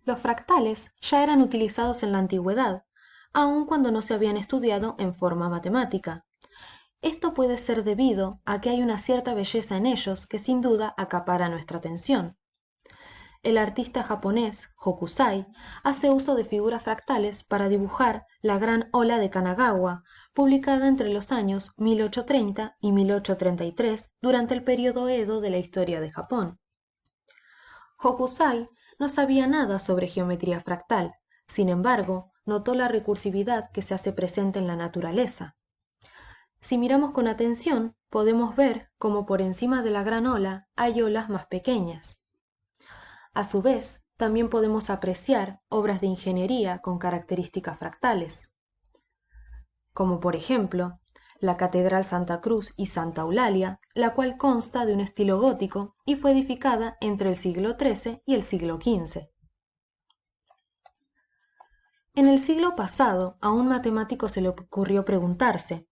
Los fractales ya eran utilizados en la antigüedad, aun cuando no se habían estudiado en forma matemática. Esto puede ser debido a que hay una cierta belleza en ellos que sin duda acapara nuestra atención. El artista japonés Hokusai hace uso de figuras fractales para dibujar la Gran Ola de Kanagawa, publicada entre los años 1830 y 1833 durante el período Edo de la historia de Japón. Hokusai no sabía nada sobre geometría fractal, sin embargo, notó la recursividad que se hace presente en la naturaleza. Si miramos con atención, podemos ver cómo por encima de la gran ola hay olas más pequeñas. A su vez, también podemos apreciar obras de ingeniería con características fractales, como por ejemplo, la Catedral Santa Cruz y Santa Eulalia, la cual consta de un estilo gótico y fue edificada entre el siglo XIII y el siglo XV. En el siglo pasado, a un matemático se le ocurrió preguntarse,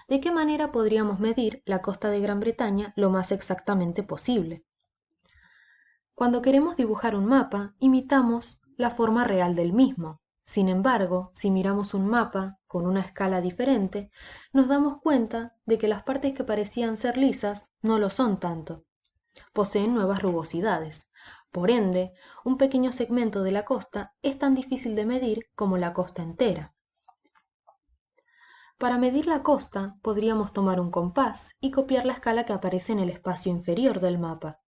¿de qué manera podríamos medir la costa de Gran Bretaña lo más exactamente posible? Cuando queremos dibujar un mapa, imitamos la forma real del mismo. Sin embargo, si miramos un mapa con una escala diferente, nos damos cuenta de que las partes que parecían ser lisas no lo son tanto. Poseen nuevas rugosidades. Por ende, un pequeño segmento de la costa es tan difícil de medir como la costa entera. Para medir la costa, podríamos tomar un compás y copiar la escala que aparece en el espacio inferior del mapa.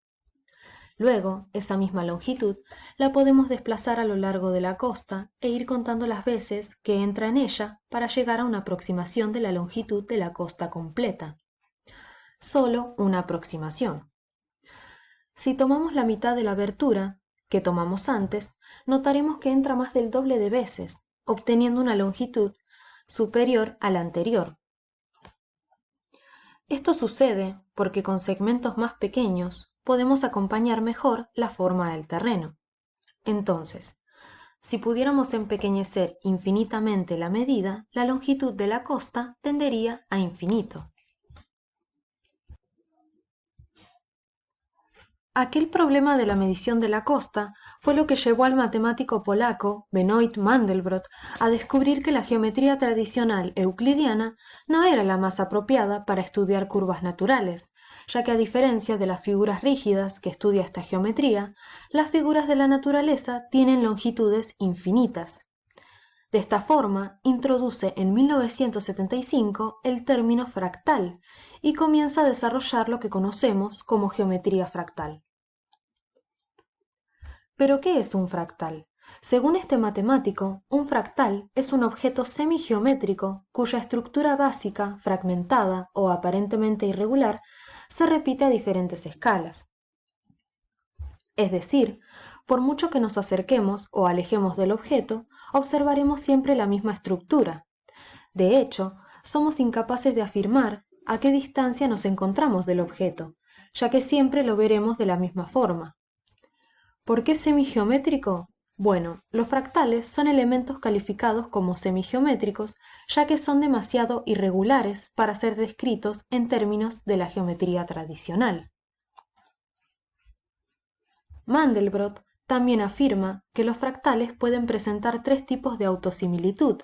Luego, esa misma longitud la podemos desplazar a lo largo de la costa e ir contando las veces que entra en ella para llegar a una aproximación de la longitud de la costa completa. Solo una aproximación. Si tomamos la mitad de la abertura que tomamos antes, notaremos que entra más del doble de veces, obteniendo una longitud superior a la anterior. Esto sucede porque con segmentos más pequeños podemos acompañar mejor la forma del terreno. Entonces, si pudiéramos empequeñecer infinitamente la medida, la longitud de la costa tendería a infinito. Aquel problema de la medición de la costa fue lo que llevó al matemático polaco Benoit Mandelbrot a descubrir que la geometría tradicional euclidiana no era la más apropiada para estudiar curvas naturales, ya que a diferencia de las figuras rígidas que estudia esta geometría, las figuras de la naturaleza tienen longitudes infinitas. De esta forma, introduce en 1975 el término fractal y comienza a desarrollar lo que conocemos como geometría fractal. ¿Pero qué es un fractal? Según este matemático, un fractal es un objeto semigeométrico cuya estructura básica, fragmentada o aparentemente irregular, se repite a diferentes escalas. Es decir, por mucho que nos acerquemos o alejemos del objeto, observaremos siempre la misma estructura. De hecho, somos incapaces de afirmar a qué distancia nos encontramos del objeto, ya que siempre lo veremos de la misma forma. ¿Por qué semigeométrico? Bueno, los fractales son elementos calificados como semigeométricos, ya que son demasiado irregulares para ser descritos en términos de la geometría tradicional. Mandelbrot también afirma que los fractales pueden presentar tres tipos de autosimilitud,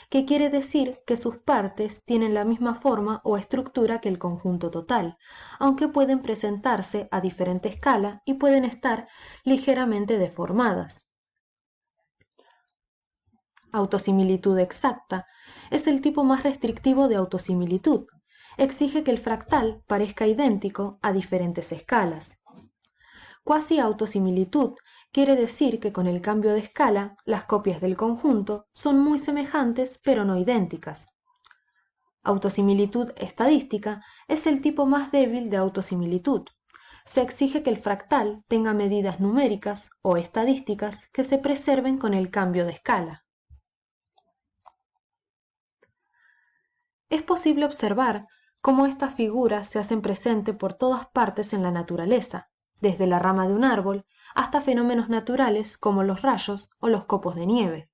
que quiere decir que sus partes tienen la misma forma o estructura que el conjunto total, aunque pueden presentarse a diferente escala y pueden estar ligeramente deformadas. Autosimilitud exacta es el tipo más restrictivo de autosimilitud. Exige que el fractal parezca idéntico a diferentes escalas. Cuasi autosimilitud quiere decir que con el cambio de escala, las copias del conjunto son muy semejantes pero no idénticas. Autosimilitud estadística es el tipo más débil de autosimilitud. Se exige que el fractal tenga medidas numéricas o estadísticas que se preserven con el cambio de escala. Es posible observar cómo estas figuras se hacen presente por todas partes en la naturaleza, desde la rama de un árbol hasta fenómenos naturales como los rayos o los copos de nieve.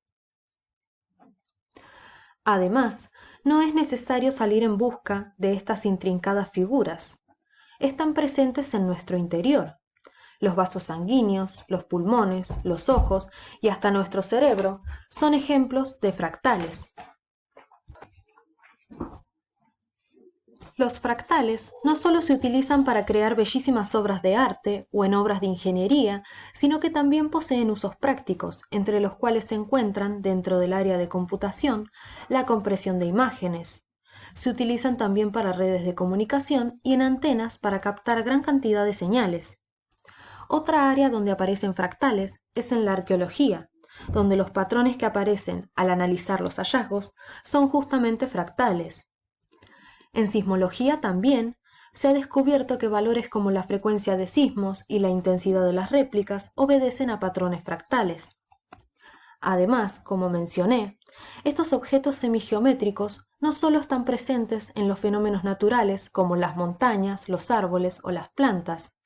Además, no es necesario salir en busca de estas intrincadas figuras. Están presentes en nuestro interior. Los vasos sanguíneos, los pulmones, los ojos y hasta nuestro cerebro son ejemplos de fractales. Los fractales no solo se utilizan para crear bellísimas obras de arte o en obras de ingeniería, sino que también poseen usos prácticos, entre los cuales se encuentran, dentro del área de computación, la compresión de imágenes. Se utilizan también para redes de comunicación y en antenas para captar gran cantidad de señales. Otra área donde aparecen fractales es en la arqueología, donde los patrones que aparecen al analizar los hallazgos son justamente fractales. En sismología también se ha descubierto que valores como la frecuencia de sismos y la intensidad de las réplicas obedecen a patrones fractales. Además, como mencioné, estos objetos semigeométricos no solo están presentes en los fenómenos naturales como las montañas, los árboles o las plantas,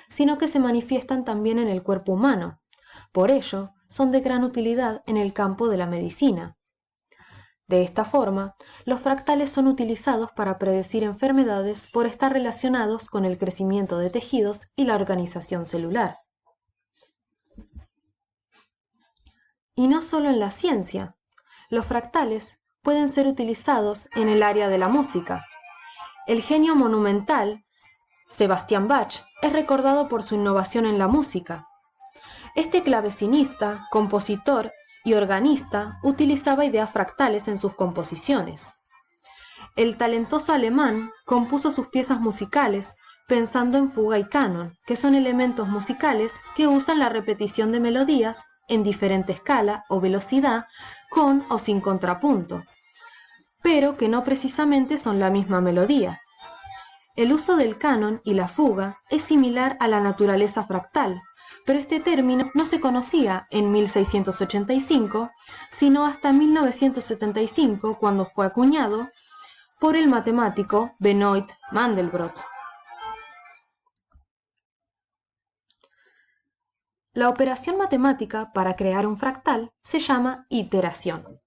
sino que se manifiestan también en el cuerpo humano. Por ello, son de gran utilidad en el campo de la medicina. De esta forma, los fractales son utilizados para predecir enfermedades por estar relacionados con el crecimiento de tejidos y la organización celular. Y no solo en la ciencia, los fractales pueden ser utilizados en el área de la música. El genio monumental, Sebastian Bach, es recordado por su innovación en la música. Este clavecinista, compositor y organista utilizaba ideas fractales en sus composiciones. El talentoso alemán compuso sus piezas musicales pensando en fuga y canon, que son elementos musicales que usan la repetición de melodías en diferente escala o velocidad, con o sin contrapunto, pero que no precisamente son la misma melodía. El uso del canon y la fuga es similar a la naturaleza fractal, pero este término no se conocía en 1685, sino hasta 1975, cuando fue acuñado por el matemático Benoit Mandelbrot. La operación matemática para crear un fractal se llama iteración.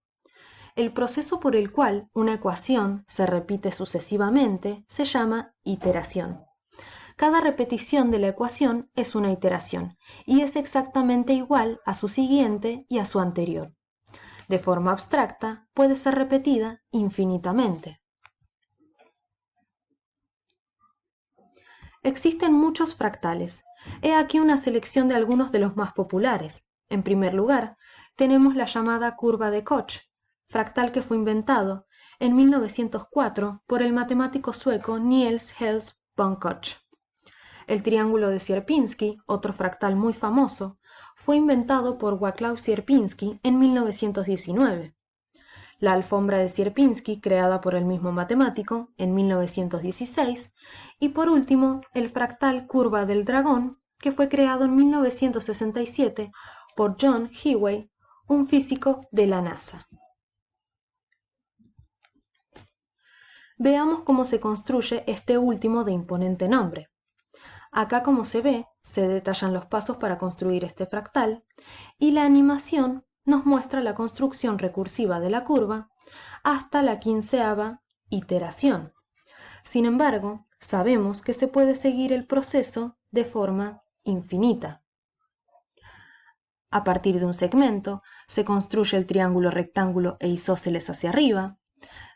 El proceso por el cual una ecuación se repite sucesivamente se llama iteración. Cada repetición de la ecuación es una iteración y es exactamente igual a su siguiente y a su anterior. De forma abstracta, puede ser repetida infinitamente. Existen muchos fractales. He aquí una selección de algunos de los más populares. En primer lugar, tenemos la llamada curva de Koch, fractal que fue inventado en 1904 por el matemático sueco Niels Helst von Koch. El triángulo de Sierpinski, otro fractal muy famoso, fue inventado por Wacław Sierpiński en 1919. La alfombra de Sierpinski, creada por el mismo matemático en 1916, y por último, el fractal curva del dragón, que fue creado en 1967 por John Dewey, un físico de la NASA. Veamos cómo se construye este último de imponente nombre. Acá, como se ve, se detallan los pasos para construir este fractal y la animación nos muestra la construcción recursiva de la curva hasta la 15ª iteración. Sin embargo, sabemos que se puede seguir el proceso de forma infinita. A partir de un segmento, se construye el triángulo, rectángulo e isósceles hacia arriba,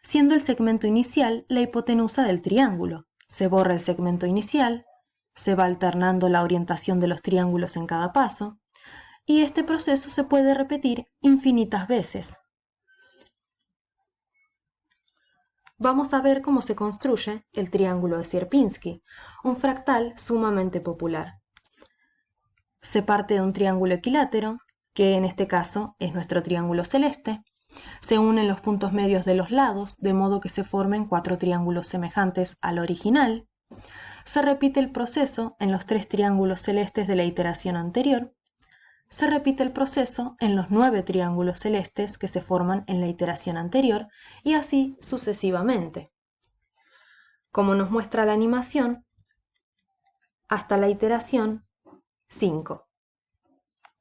siendo el segmento inicial la hipotenusa del triángulo. Se borra el segmento inicial, se va alternando la orientación de los triángulos en cada paso, y este proceso se puede repetir infinitas veces. Vamos a ver cómo se construye el triángulo de Sierpinski, un fractal sumamente popular. Se parte de un triángulo equilátero, que en este caso es nuestro triángulo celeste. Se unen los puntos medios de los lados, de modo que se formen 4 triángulos semejantes al original. Se repite el proceso en los 3 triángulos celestes de la iteración anterior. Se repite el proceso en los 9 triángulos celestes que se forman en la iteración anterior, y así sucesivamente. Como nos muestra la animación, hasta la iteración 5.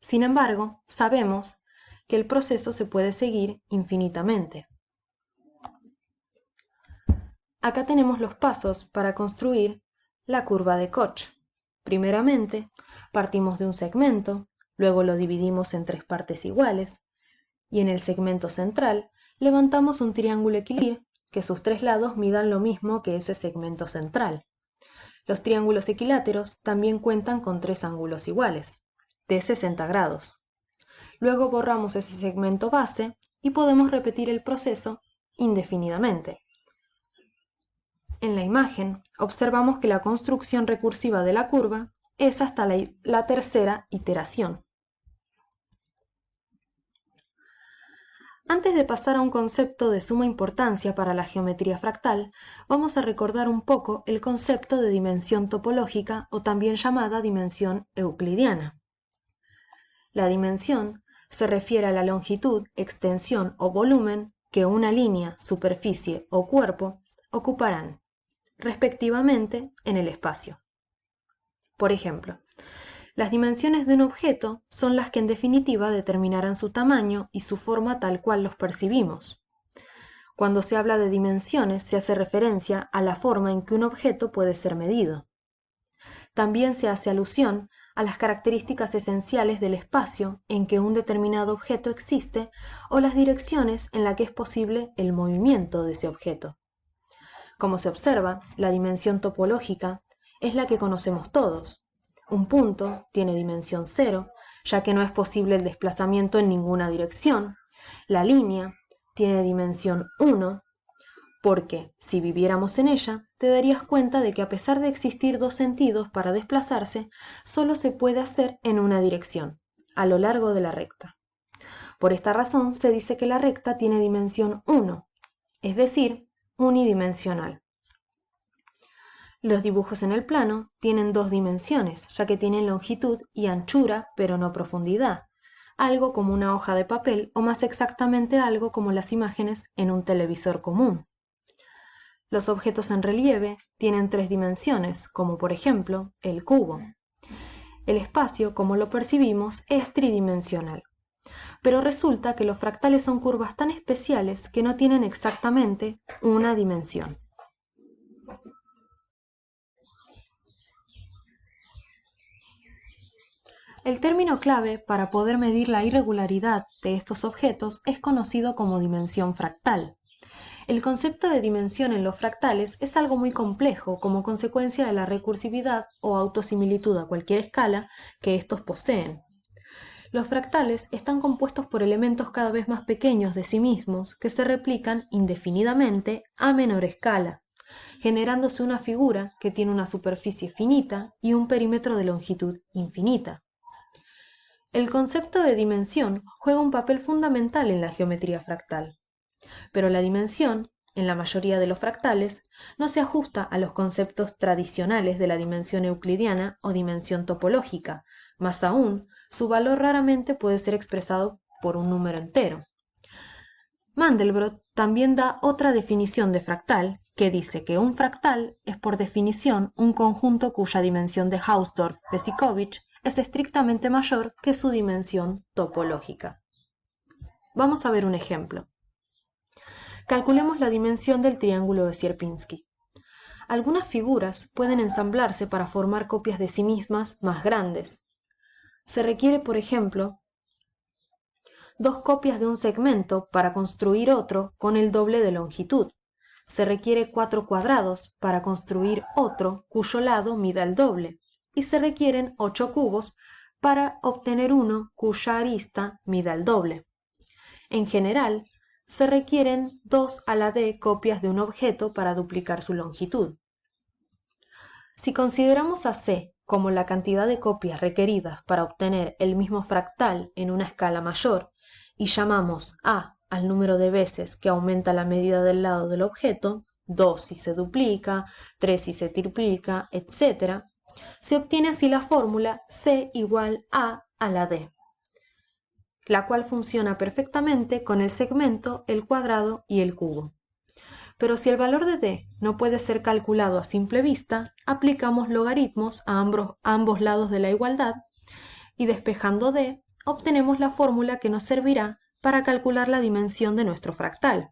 Sin embargo, sabemos que el proceso se puede seguir infinitamente. Acá tenemos los pasos para construir la curva de Koch. Primeramente, partimos de un segmento, luego lo dividimos en 3 partes iguales, y en el segmento central levantamos un triángulo equilátero que sus 3 lados midan lo mismo que ese segmento central. Los triángulos equiláteros también cuentan con 3 ángulos iguales, de 60 grados. Luego borramos ese segmento base y podemos repetir el proceso indefinidamente. En la imagen observamos que la construcción recursiva de la curva es hasta la tercera iteración. Antes de pasar a un concepto de suma importancia para la geometría fractal, vamos a recordar un poco el concepto de dimensión topológica o también llamada dimensión euclidiana. La dimensión se refiere a la longitud, extensión o volumen que una línea, superficie o cuerpo ocuparán, respectivamente, en el espacio. Por ejemplo, las dimensiones de un objeto son las que en definitiva determinarán su tamaño y su forma tal cual los percibimos. Cuando se habla de dimensiones se hace referencia a la forma en que un objeto puede ser medido. También se hace alusión a las características esenciales del espacio en que un determinado objeto existe o las direcciones en las que es posible el movimiento de ese objeto. Como se observa, la dimensión topológica es la que conocemos todos. Un punto tiene dimensión 0, ya que no es posible el desplazamiento en ninguna dirección. La línea tiene dimensión 1, porque, si viviéramos en ella, te darías cuenta de que a pesar de existir 2 sentidos para desplazarse, solo se puede hacer en una dirección, a lo largo de la recta. Por esta razón se dice que la recta tiene dimensión 1, es decir, unidimensional. Los dibujos en el plano tienen 2 dimensiones, ya que tienen longitud y anchura, pero no profundidad, algo como una hoja de papel o más exactamente algo como las imágenes en un televisor común. Los objetos en relieve tienen 3 dimensiones, como por ejemplo el cubo. El espacio, como lo percibimos, es tridimensional. Pero resulta que los fractales son curvas tan especiales que no tienen exactamente una dimensión. El término clave para poder medir la irregularidad de estos objetos es conocido como dimensión fractal. El concepto de dimensión en los fractales es algo muy complejo como consecuencia de la recursividad o autosimilitud a cualquier escala que estos poseen. Los fractales están compuestos por elementos cada vez más pequeños de sí mismos que se replican indefinidamente a menor escala, generándose una figura que tiene una superficie finita y un perímetro de longitud infinita. El concepto de dimensión juega un papel fundamental en la geometría fractal, pero la dimensión, en la mayoría de los fractales, no se ajusta a los conceptos tradicionales de la dimensión euclidiana o dimensión topológica, más aún, su valor raramente puede ser expresado por un número entero. Mandelbrot también da otra definición de fractal, que dice que un fractal es por definición un conjunto cuya dimensión de Hausdorff-Besicovitch es estrictamente mayor que su dimensión topológica. Vamos a ver un ejemplo. Calculemos la dimensión del triángulo de Sierpinski. Algunas figuras pueden ensamblarse para formar copias de sí mismas más grandes. Se requiere, por ejemplo, 2 copias de un segmento para construir otro con el doble de longitud. Se requiere 4 cuadrados para construir otro cuyo lado mida el doble. Y se requieren 8 cubos para obtener uno cuya arista mida el doble. En general, se requieren 2 a la d copias de un objeto para duplicar su longitud. Si consideramos a C como la cantidad de copias requeridas para obtener el mismo fractal en una escala mayor y llamamos A al número de veces que aumenta la medida del lado del objeto, 2 si se duplica, 3 si se triplica, etc., se obtiene así la fórmula C igual a la d, la cual funciona perfectamente con el segmento, el cuadrado y el cubo. Pero si el valor de d no puede ser calculado a simple vista, aplicamos logaritmos a ambos lados de la igualdad y despejando d, obtenemos la fórmula que nos servirá para calcular la dimensión de nuestro fractal.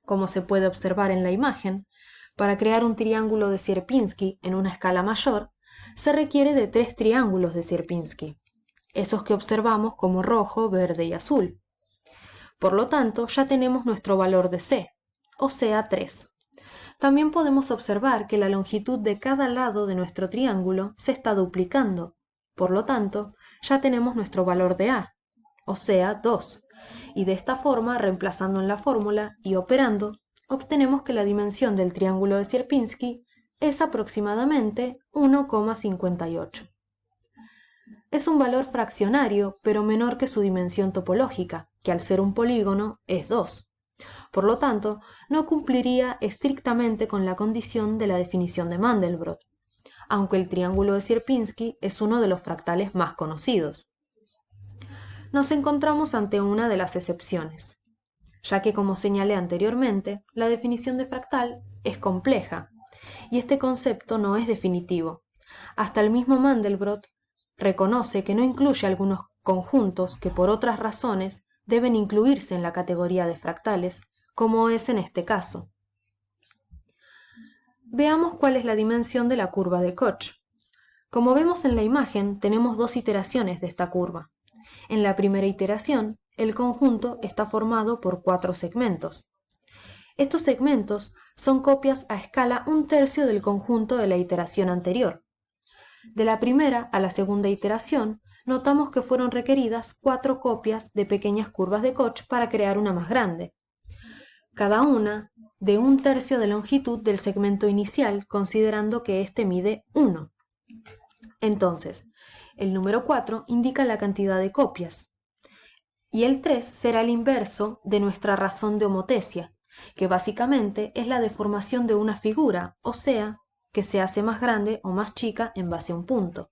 Como se puede observar en la imagen, para crear un triángulo de Sierpinski en una escala mayor, se requiere de 3 triángulos de Sierpinski, esos que observamos como rojo, verde y azul. Por lo tanto, ya tenemos nuestro valor de C, o sea 3. También podemos observar que la longitud de cada lado de nuestro triángulo se está duplicando. Por lo tanto, ya tenemos nuestro valor de A, o sea 2. Y de esta forma, reemplazando en la fórmula y operando, obtenemos que la dimensión del triángulo de Sierpinski es aproximadamente 1,58. Es un valor fraccionario, pero menor que su dimensión topológica, que al ser un polígono es 2. Por lo tanto, no cumpliría estrictamente con la condición de la definición de Mandelbrot, aunque el triángulo de Sierpinski es uno de los fractales más conocidos. Nos encontramos ante una de las excepciones, ya que, como señalé anteriormente, la definición de fractal es compleja, y este concepto no es definitivo. Hasta el mismo Mandelbrot reconoce que no incluye algunos conjuntos que por otras razones deben incluirse en la categoría de fractales, como es en este caso. Veamos cuál es la dimensión de la curva de Koch. Como vemos en la imagen, tenemos 2 iteraciones de esta curva. En la primera iteración, el conjunto está formado por 4 segmentos. Estos segmentos son copias a escala 1/3 del conjunto de la iteración anterior. De la primera a la segunda iteración, notamos que fueron requeridas 4 copias de pequeñas curvas de Koch para crear una más grande, cada una de 1/3 de longitud del segmento inicial, considerando que éste mide 1. Entonces, el número 4 indica la cantidad de copias, y el 3 será el inverso de nuestra razón de homotesia, que básicamente es la deformación de una figura, o sea, que se hace más grande o más chica en base a un punto.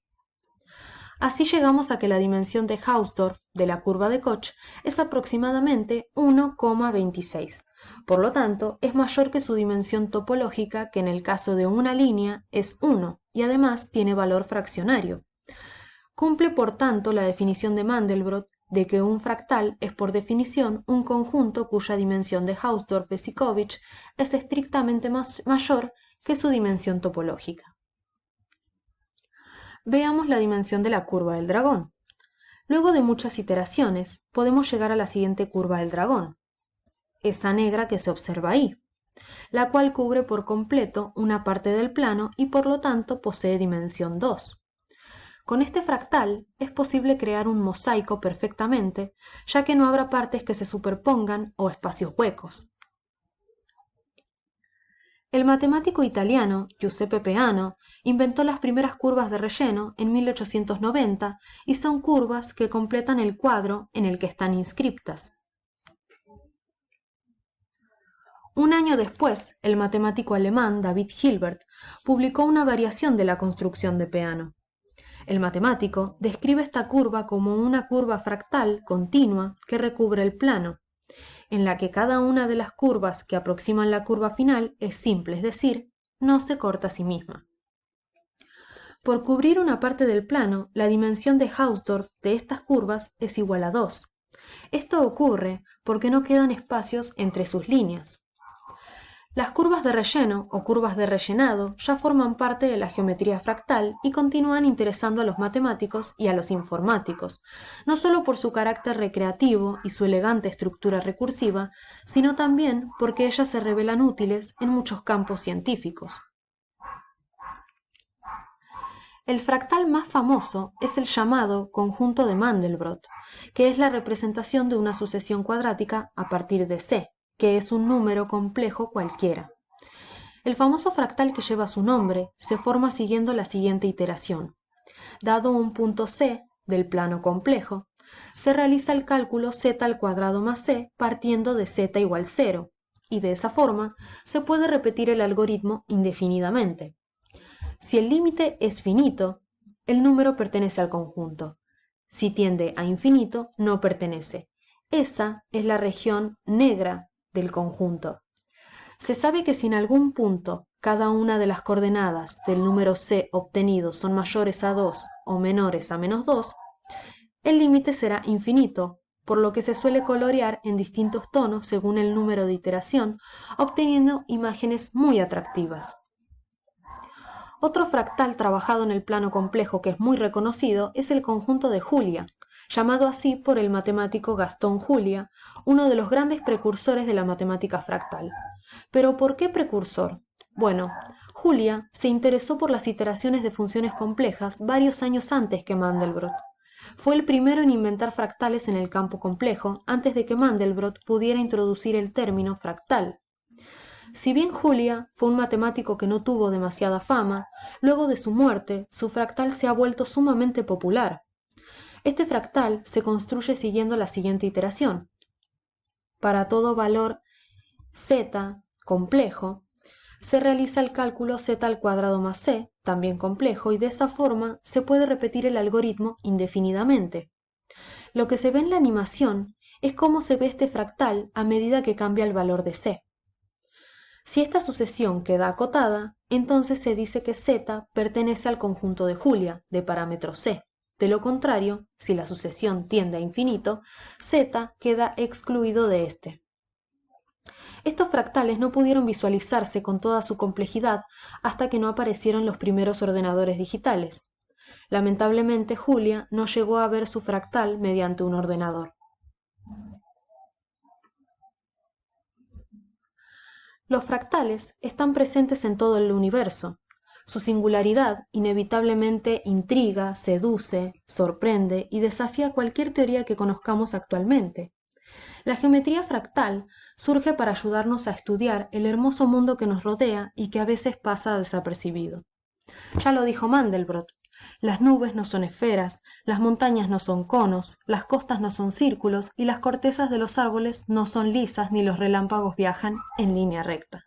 Así llegamos a que la dimensión de Hausdorff de la curva de Koch es aproximadamente 1,26. Por lo tanto, es mayor que su dimensión topológica, que en el caso de una línea es 1, y además tiene valor fraccionario. Cumple, por tanto, la definición de Mandelbrot de que un fractal es por definición un conjunto cuya dimensión de Hausdorff-Besicovitch es estrictamente mayor que su dimensión topológica. Veamos la dimensión de la curva del dragón. Luego de muchas iteraciones, podemos llegar a la siguiente curva del dragón, esa negra que se observa ahí, la cual cubre por completo una parte del plano y por lo tanto posee dimensión 2. Con este fractal es posible crear un mosaico perfectamente, ya que no habrá partes que se superpongan o espacios huecos. El matemático italiano Giuseppe Peano inventó las primeras curvas de relleno en 1890 y son curvas que completan el cuadro en el que están inscriptas. Un año después, el matemático alemán David Hilbert publicó una variación de la construcción de Peano. El matemático describe esta curva como una curva fractal continua que recubre el plano, en la que cada una de las curvas que aproximan la curva final es simple, es decir, no se corta a sí misma. Por cubrir una parte del plano, la dimensión de Hausdorff de estas curvas es igual a 2. Esto ocurre porque no quedan espacios entre sus líneas. Las curvas de relleno o curvas de rellenado ya forman parte de la geometría fractal y continúan interesando a los matemáticos y a los informáticos, no solo por su carácter recreativo y su elegante estructura recursiva, sino también porque ellas se revelan útiles en muchos campos científicos. El fractal más famoso es el llamado conjunto de Mandelbrot, que es la representación de una sucesión cuadrática a partir de C, que es un número complejo cualquiera. El famoso fractal que lleva su nombre se forma siguiendo la siguiente iteración. Dado un punto C del plano complejo, se realiza el cálculo z² más c partiendo de z igual 0, y de esa forma se puede repetir el algoritmo indefinidamente. Si el límite es finito, el número pertenece al conjunto. Si tiende a infinito, no pertenece. Esa es la región negra del conjunto. Se sabe que si en algún punto cada una de las coordenadas del número c obtenido son mayores a 2 o menores a -2, el límite será infinito, por lo que se suele colorear en distintos tonos según el número de iteración, obteniendo imágenes muy atractivas. Otro fractal trabajado en el plano complejo que es muy reconocido es el conjunto de Julia, llamado así por el matemático Gastón Julia, uno de los grandes precursores de la matemática fractal. ¿Pero por qué precursor? Bueno, Julia se interesó por las iteraciones de funciones complejas varios años antes que Mandelbrot. Fue el primero en inventar fractales en el campo complejo antes de que Mandelbrot pudiera introducir el término fractal. Si bien Julia fue un matemático que no tuvo demasiada fama, luego de su muerte, su fractal se ha vuelto sumamente popular. Este fractal se construye siguiendo la siguiente iteración. Para todo valor z complejo, se realiza el cálculo z al cuadrado más c, también complejo, y de esa forma se puede repetir el algoritmo indefinidamente. Lo que se ve en la animación es cómo se ve este fractal a medida que cambia el valor de c. Si esta sucesión queda acotada, entonces se dice que z pertenece al conjunto de Julia, de parámetro c. De lo contrario, si la sucesión tiende a infinito, z queda excluido de este. Estos fractales no pudieron visualizarse con toda su complejidad hasta que no aparecieron los primeros ordenadores digitales. Lamentablemente, Julia no llegó a ver su fractal mediante un ordenador. Los fractales están presentes en todo el universo. Su singularidad inevitablemente intriga, seduce, sorprende y desafía cualquier teoría que conozcamos actualmente. La geometría fractal surge para ayudarnos a estudiar el hermoso mundo que nos rodea y que a veces pasa desapercibido. Ya lo dijo Mandelbrot, las nubes no son esferas, las montañas no son conos, las costas no son círculos y las cortezas de los árboles no son lisas ni los relámpagos viajan en línea recta.